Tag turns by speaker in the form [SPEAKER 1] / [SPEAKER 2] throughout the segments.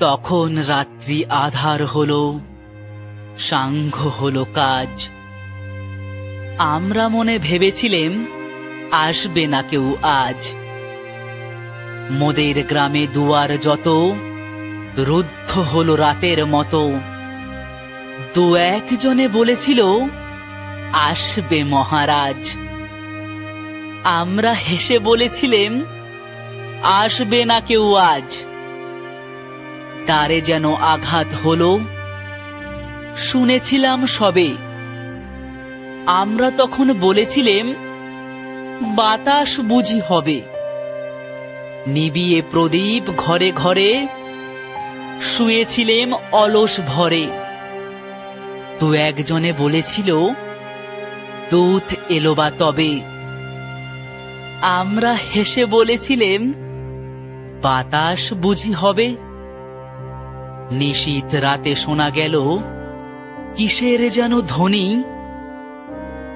[SPEAKER 1] তখন রাত্রি আধার হলো, সাংঘ হলো কাজ। আমরা মনে ভেবেছিলেম আসবে না কেউ আজ। মোদের গ্রামে দুয়ার যত রুদ্ধ হলো রাতের মতো। দু একজনে বলেছিল আসবে মহারাজ। আমরা হেসে বলেছিলেম আসবে না কেউ আজ। দ্বারে যেন আঘাত হলো, শুনেছিলাম সবে। আমরা তখন বলেছিলেম বাতাস বুঝি হবে। নিবিয়ে প্রদীপ ঘরে ঘরে শুয়েছিলেম অলস ভরে। দু একজনে বলেছিল দূত এলো বা তবে। আমরা হেসে বলেছিলেম বাতাস বুঝি হবে। নিশীথ রাতে শোনা গেল কিসের যেন ধ্বনি।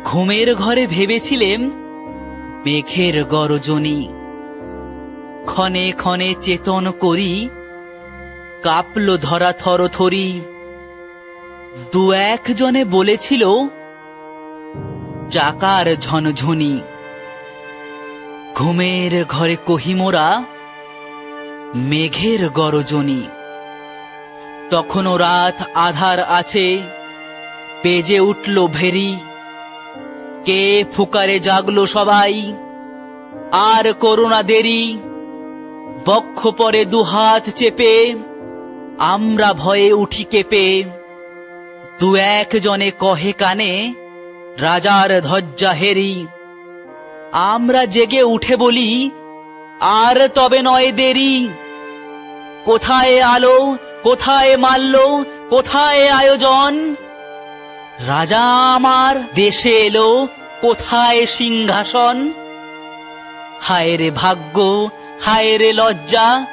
[SPEAKER 1] ঘুমের ঘরে ভেবেছিলেম মেঘের গর্জনী। ক্ষণে ক্ষণে চেতন করি কাঁপল ধরা থরথরি। দু একজনে বলেছিল চাকার ঝনঝনি। ঘুমের ঘরে কহিমোরা মেঘের গর্জনী। তখনও রাত আধার আছে, বেজে উঠল ভেরি। কে ফুকারে জাগলো সবাই, আর করোনা দেরি। বক্ষ পরে দুহাত চেপে আমরা ভয়ে উঠি কেঁপে। দু একজনে কহে কানে রাজার ধ্বজা হেরি। আমরা জেগে উঠে বলি আর তবে নয় দেরি। কোথায় আলো, কোথায় মাল্য, কোথায় আয়োজন? রাজা আমার দেশে এলো, কোথায় সিংহাসন? হায় রে ভাগ্য, হায় রে লজ্জা,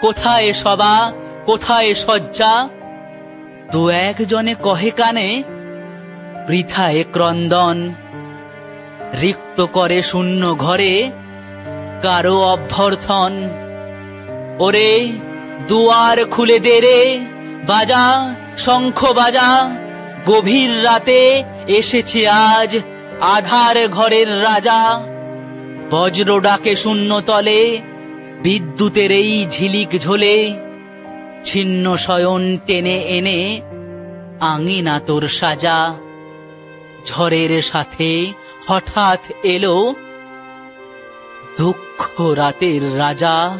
[SPEAKER 1] কোথায় সভা, কোথায় শয্যা? দু একজনে কহে কানে বৃথায় ক্রন্দন। রিক্ত করে শূন্য ঘরে কারো অভ্যর্থন। ওরে দুয়ার খুলে দে রে, বাজা শঙ্খ বাজা। গভীর রাতে এসেছে আজ আধার ঘরের রাজা। বজ্র ডাকে শূন্য তলে, বিদ্যুতের এই ঝিলিক ঝোলে। ছিন্ন শয়ন টেনে এনে আঙিনা তোর সাজা। ঝড়ের সাথে হঠাৎ এলো দুঃখ রাতের রাজা।